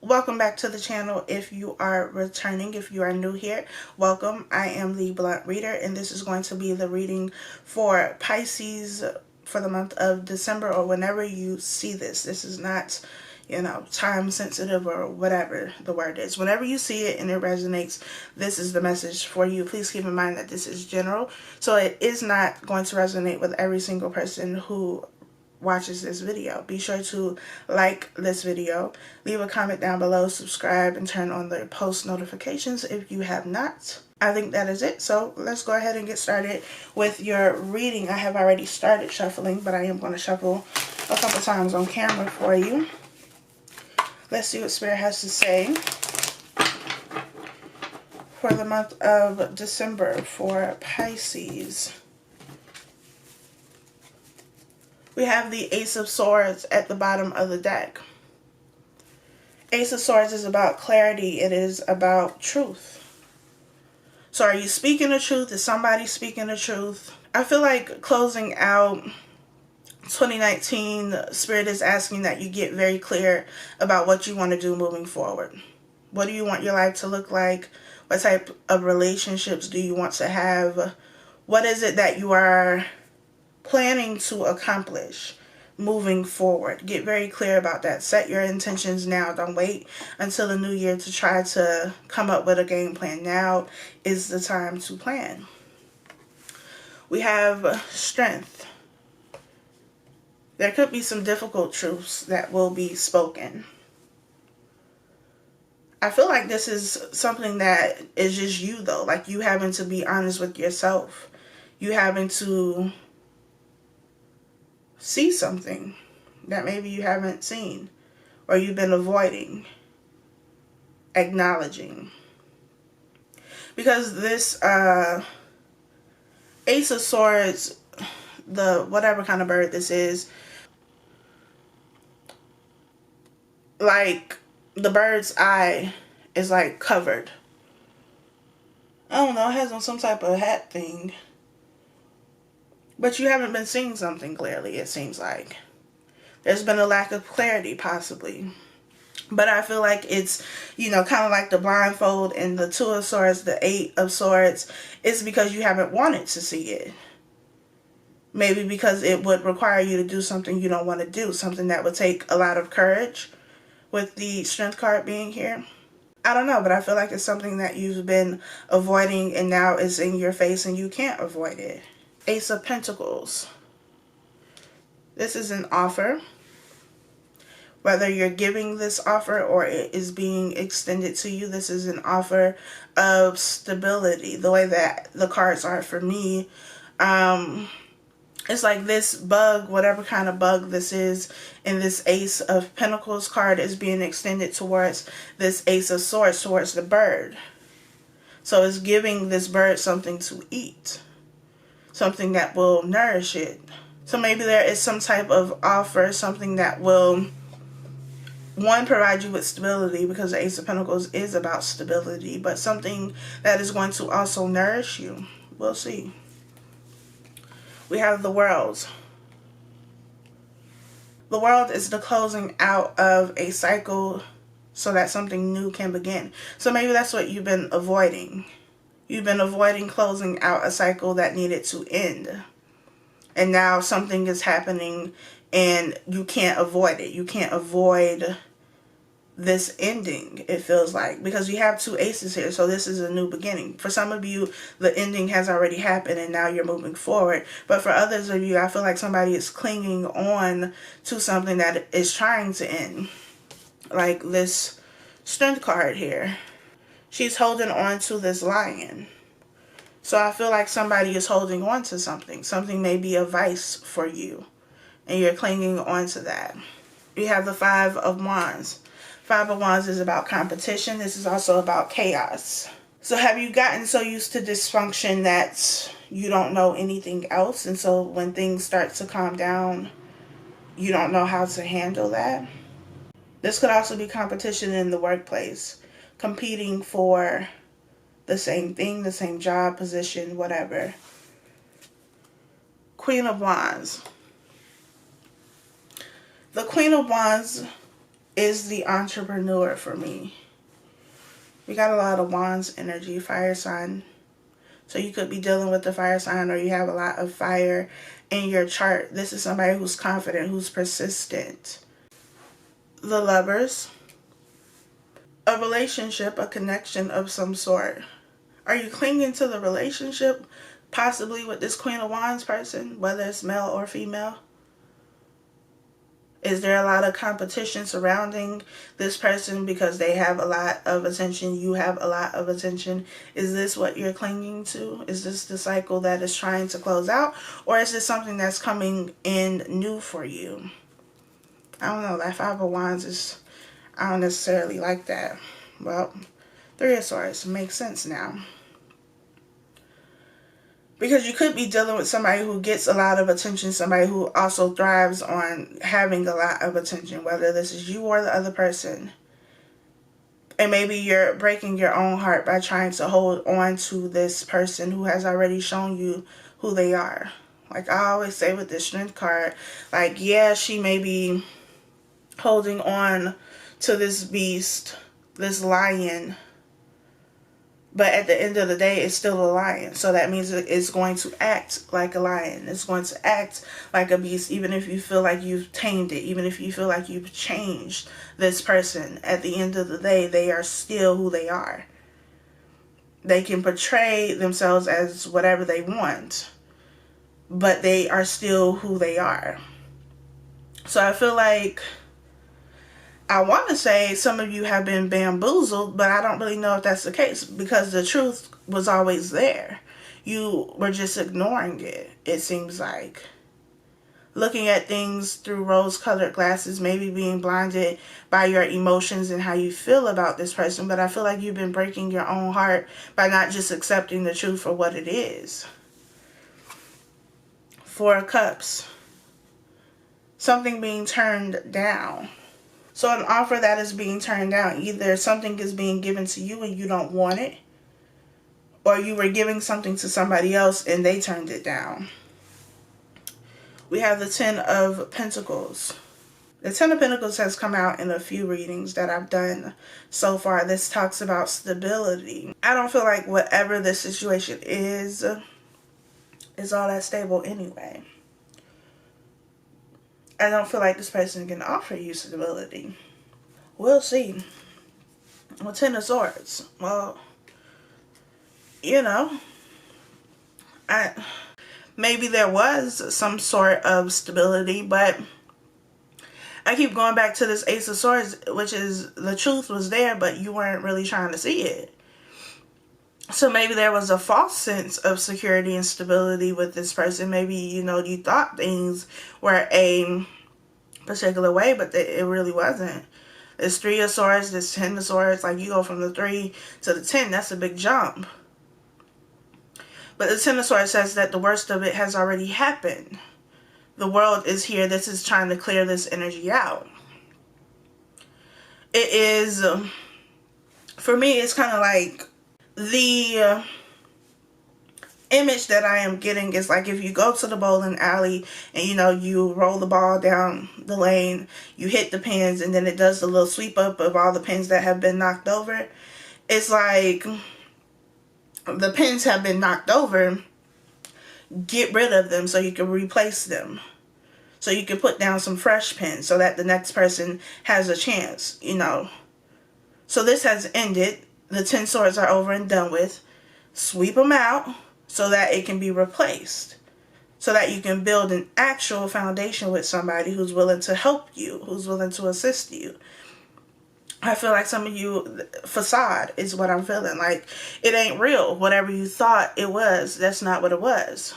Welcome back to the channel. If you are returning, if you are new here, welcome. I am the Blunt Reader, and this is going to be the reading for Pisces for the month of December, or whenever you see this. This is not, time sensitive or whatever the word is. Whenever you see it and it resonates, this is the message for you. Please keep in mind that this is general, so it is not going to resonate with every single person who watches this video. Be sure to like this video, leave a comment down below, subscribe, and turn on the post notifications if you have not. I think that is it, so let's go ahead and get started with your reading. I have already started shuffling, but I am going to shuffle a couple times on camera for you. Let's see what Spirit has to say for the month of December for Pisces. We have the Ace of Swords at the bottom of the deck. Ace of Swords is about clarity. It is about truth. So are you speaking the truth? Is somebody speaking the truth? I feel like closing out 2019, Spirit is asking that you get very clear about what you want to do moving forward. What do you want your life to look like? What type of relationships do you want to have? What is it that you are planning to accomplish moving forward? Get very clear about that. Set your intentions now. Don't wait until the new year to try to come up with a game plan. Now is the time to plan. We have strength. There could be some difficult truths that will be spoken. I feel like this is something that is just you, though. Like you having to be honest with yourself. You having to see something that maybe you haven't seen or you've been avoiding acknowledging. Because this Ace of Swords, the whatever kind of bird this is, like the bird's eye is like covered. I don't know, it has on some type of hat thing. But you haven't been seeing something clearly, it seems like. There's been a lack of clarity, possibly. But I feel like it's, kind of like the blindfold and the Two of Swords, the Eight of Swords. It's because you haven't wanted to see it. Maybe because it would require you to do something you don't want to do. Something that would take a lot of courage, with the Strength card being here. I don't know, but I feel like it's something that you've been avoiding and now it's in your face and you can't avoid it. Ace of Pentacles. This is an offer. Whether you're giving this offer or it is being extended to you, this is an offer of stability. The way that the cards are for me, it's like this bug, whatever kind of bug this is, in this Ace of Pentacles card is being extended towards this Ace of Swords, towards the bird. So it's giving this bird something to eat. Something that will nourish it. So maybe there is some type of offer, something that will, one, provide you with stability, because the Ace of Pentacles is about stability, but something that is going to also nourish you. We'll see. We have the World. The World is the closing out of a cycle so that something new can begin. So maybe that's what you've been avoiding. You've been avoiding closing out a cycle that needed to end. And now something is happening and you can't avoid it. You can't avoid this ending, it feels like. Because you have two aces here, so this is a new beginning. For some of you, the ending has already happened and now you're moving forward. But for others of you, I feel like somebody is clinging on to something that is trying to end. Like this Strength card here. She's holding on to this lion. So I feel like somebody is holding on to something. Something may be a vice for you. And you're clinging on to that. You have the Five of Wands. Five of Wands is about competition. This is also about chaos. So have you gotten so used to dysfunction that you don't know anything else? And so when things start to calm down, you don't know how to handle that? This could also be competition in the workplace. Competing for the same thing, the same job, position, whatever. Queen of Wands. The Queen of Wands is the entrepreneur for me. We got a lot of wands energy, fire sign. So you could be dealing with the fire sign, or you have a lot of fire in your chart. This is somebody who's confident, who's persistent. The Lovers. A relationship, a connection of some sort. Are you clinging to the relationship, possibly with this Queen of Wands person, whether it's male or female? Is there a lot of competition surrounding this person because they have a lot of attention, you have a lot of attention? Is this what you're clinging to? Is this the cycle that is trying to close out? Or is this something that's coming in new for you? I don't know. That Five of Wands is, I don't necessarily like that. Well, Three of Swords makes sense now. Because you could be dealing with somebody who gets a lot of attention, somebody who also thrives on having a lot of attention, whether this is you or the other person. And maybe you're breaking your own heart by trying to hold on to this person who has already shown you who they are. Like I always say with the Strength card, like, yeah, she may be holding on to this beast, this lion, but at the end of the day, it's still a lion. So that means it's going to act like a lion. It's going to act like a beast, even if you feel like you've tamed it, even if you feel like you've changed this person. At the end of the day, they are still who they are. They can portray themselves as whatever they want, but they are still who they are. So I feel like, I want to say some of you have been bamboozled, but I don't really know if that's the case, because the truth was always there. You were just ignoring it, it seems like. Looking at things through rose-colored glasses, maybe being blinded by your emotions and how you feel about this person, but I feel like you've been breaking your own heart by not just accepting the truth for what it is. Four of Cups. Something being turned down. So an offer that is being turned down, either something is being given to you and you don't want it, or you were giving something to somebody else and they turned it down. We have the Ten of Pentacles. The Ten of Pentacles has come out in a few readings that I've done so far. This talks about stability. I don't feel like whatever the situation is all that stable anyway. I don't feel like this person can offer you stability. We'll see. Well, Ten of Swords. Well, you know, maybe there was some sort of stability, but I keep going back to this Ace of Swords, which is the truth was there, but you weren't really trying to see it. So maybe there was a false sense of security and stability with this person. Maybe, you know, you thought things were a particular way, but it really wasn't. This Three of Swords, this Ten of Swords, like you go from the 3 to the 10, that's a big jump. But the Ten of Swords says that the worst of it has already happened. The world is here. This is trying to clear this energy out. It is, for me, it's kind of like the image that I am getting is like if you go to the bowling alley and, you know, you roll the ball down the lane, you hit the pins, and then it does the little sweep up of all the pins that have been knocked over. It's like the pins have been knocked over. Get rid of them so you can replace them. So you can put down some fresh pins so that the next person has a chance, you know. So this has ended. The 10 swords are over and done with. Sweep them out so that it can be replaced. So that you can build an actual foundation with somebody who's willing to help you, who's willing to assist you. I feel like some of you, facade is what I'm feeling. Like, it ain't real. Whatever you thought it was, that's not what it was.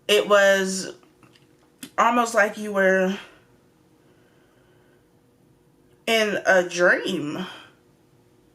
It was almost like you were in a dream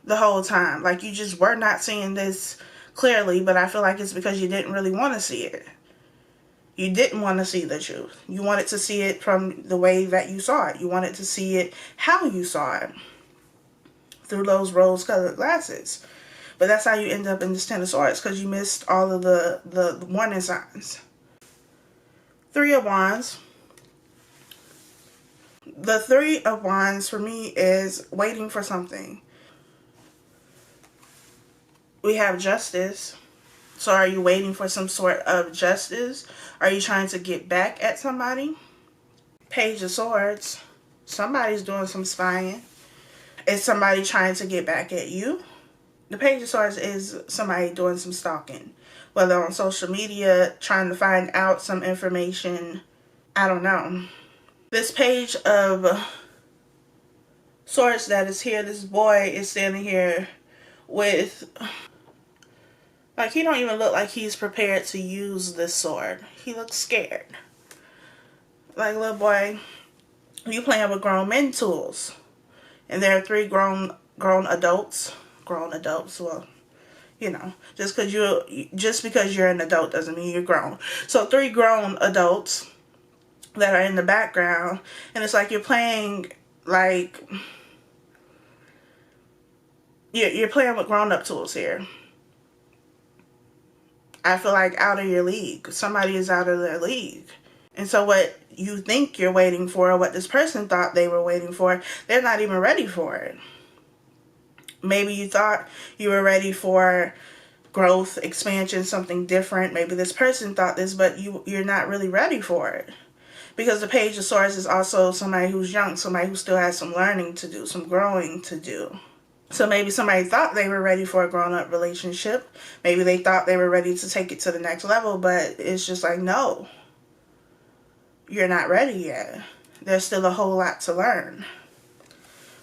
the whole time. Like, you just were not seeing this clearly, but I feel like it's because you didn't really want to see it. You didn't want to see the truth. You wanted to see it from the way that you saw it. You wanted to see it how you saw it, through those rose-colored glasses. But that's how you end up in this Ten of Swords, because you missed all of the warning signs. Three of Wands. The Three of Wands for me is waiting for something. We have Justice. So are you waiting for some sort of justice? Are you trying to get back at somebody? Page of Swords. Somebody's doing some spying. Is somebody trying to get back at you? The Page of Swords is somebody doing some stalking. Whether on social media, trying to find out some information. I don't know. This Page of Swords that is here, this boy is standing here with... like, he don't even look like he's prepared to use this sword. He looks scared. Like, little boy, you playing with grown men tools. And there are three grown adults. Grown adults, well, you know, just because you're an adult doesn't mean you're grown. So 3 grown adults that are in the background. And it's like you're playing, like, you're playing with grown-up tools here. I feel like out of your league. Somebody is out of their league. And so what you think you're waiting for, or what this person thought they were waiting for, they're not even ready for it. Maybe you thought you were ready for growth, expansion, something different. Maybe this person thought this, but you're not really ready for it. Because the Page of Swords is also somebody who's young, somebody who still has some learning to do, some growing to do. So maybe somebody thought they were ready for a grown-up relationship. Maybe they thought they were ready to take it to the next level, but it's just like, no. You're not ready yet. There's still a whole lot to learn.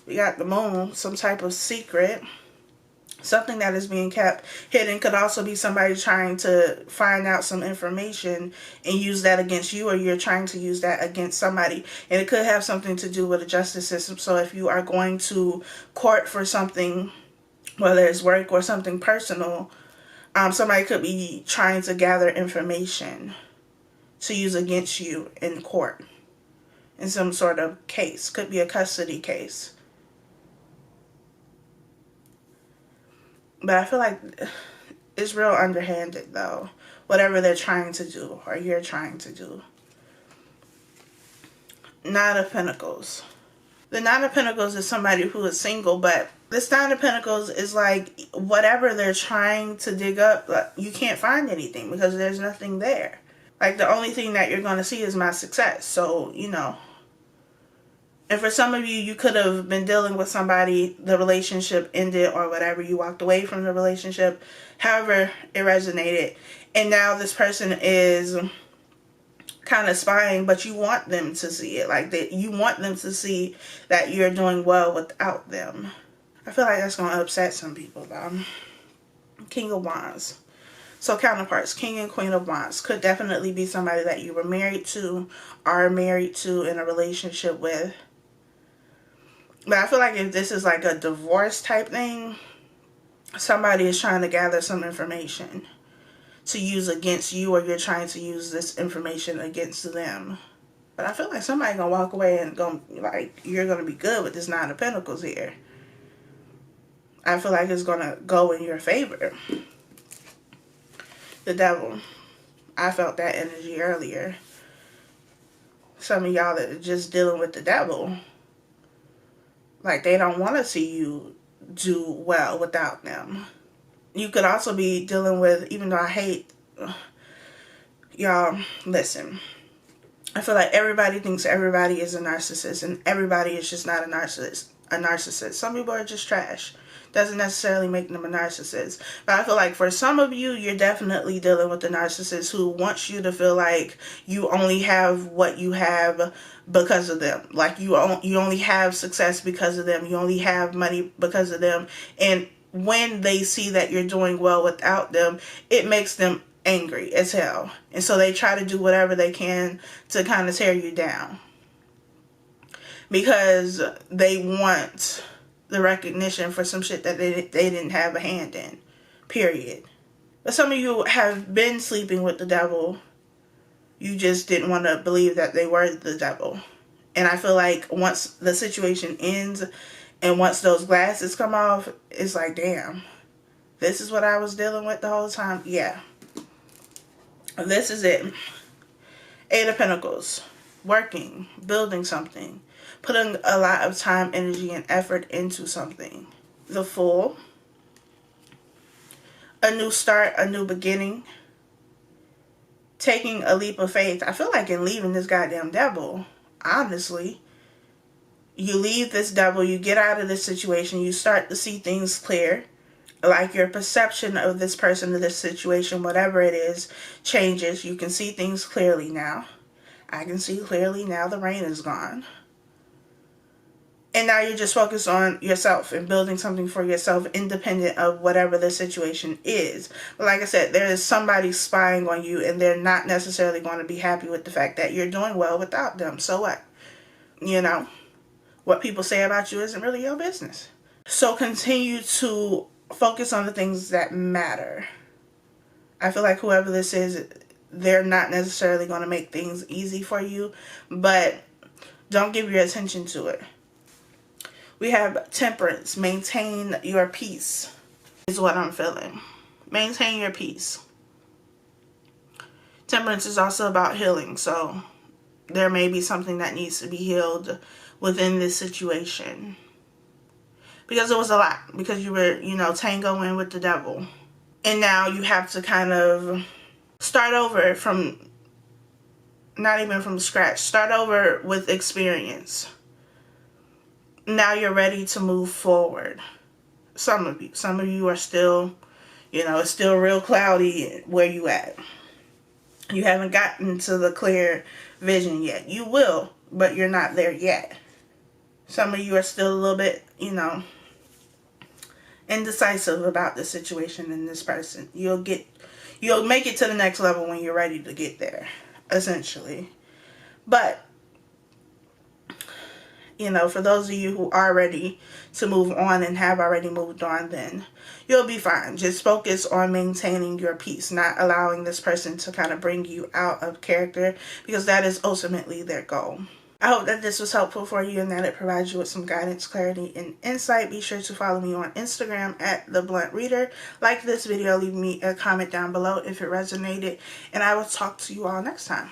We got the Moon, some type of secret. Something that is being kept hidden. Could also be somebody trying to find out some information and use that against you, or you're trying to use that against somebody. And it could have something to do with the justice system. So if you are going to court for something, whether it's work or something personal, somebody could be trying to gather information to use against you in court in some sort of case. Could be a custody case. But I feel like it's real underhanded, though. Whatever they're trying to do, or you're trying to do. Nine of Pentacles. The Nine of Pentacles is somebody who is single, but this Nine of Pentacles is like, whatever they're trying to dig up, you can't find anything because there's nothing there. Like, the only thing that you're going to see is my success. So, you know. And for some of you, you could have been dealing with somebody, the relationship ended or whatever, you walked away from the relationship, however it resonated. And now this person is kind of spying, but you want them to see it. Like, you want them to see that you're doing well without them. I feel like that's going to upset some people, though. King of Wands. So counterparts, King and Queen of Wands, could definitely be somebody that you were married to, are married to, in a relationship with. But I feel like if this is like a divorce type thing, somebody is trying to gather some information to use against you, or you're trying to use this information against them. But I feel like somebody gonna walk away and you're gonna be good with this Nine of Pentacles here. I feel like it's gonna go in your favor. The Devil. I felt that energy earlier. Some of y'all that are just dealing with the Devil. Like, they don't want to see you do well without them. You could also be dealing with, even though I hate... y'all, listen. I feel like everybody thinks everybody is a narcissist, and everybody is just not a narcissist. Some people are just trash. Doesn't necessarily make them a narcissist. But I feel like for some of you, you're definitely dealing with the narcissist who wants you to feel like you only have what you have because of them. Like, you only have success because of them. You only have money because of them. And when they see that you're doing well without them, it makes them angry as hell. And so they try to do whatever they can to kind of tear you down. Because they want the recognition for some shit that they didn't have a hand in. Period. But some of you have been sleeping with the devil. You just didn't want to believe that they were the devil. And I feel like once the situation ends and once those glasses come off, it's like, damn, this is what I was dealing with the whole time? Yeah. This is it. Eight of Pentacles. working, building something, putting a lot of time, energy, and effort into something. The Fool, a new start, a new beginning, taking a leap of faith. I feel like in leaving this goddamn devil, honestly, you leave this devil, you get out of this situation, you start to see things clear. Like your perception of this person, of this situation, whatever it is, changes. You can see things clearly now. I can see clearly now the rain is gone. And now you're just focused on yourself and building something for yourself independent of whatever the situation is. But like I said, there is somebody spying on you and they're not necessarily going to be happy with the fact that you're doing well without them. So what? You know, what people say about you isn't really your business. So continue to focus on the things that matter. I feel like whoever this is, they're not necessarily going to make things easy for you, but don't give your attention to it. We have Temperance. Maintain your peace is what I'm feeling. Maintain your peace. Temperance is also about healing, so there may be something that needs to be healed within this situation. Because it was a lot. Because you were, tangoing with the devil. And now you have to kind of start over from, not even from scratch. Start over with experience. Now you're ready to move forward. Some of you are still, it's still real cloudy where you at. You haven't gotten to the clear vision yet. You will, but you're not there yet. Some of you are still a little bit, indecisive about the situation and this person. You'll make it to the next level when you're ready to get there, essentially. But, for those of you who are ready to move on and have already moved on, then you'll be fine. Just focus on maintaining your peace, not allowing this person to kind of bring you out of character, because that is ultimately their goal. I hope that this was helpful for you and that it provides you with some guidance, clarity, and insight. Be sure to follow me on Instagram at thebluntreader. Like this video, leave me a comment down below if it resonated, and I will talk to you all next time.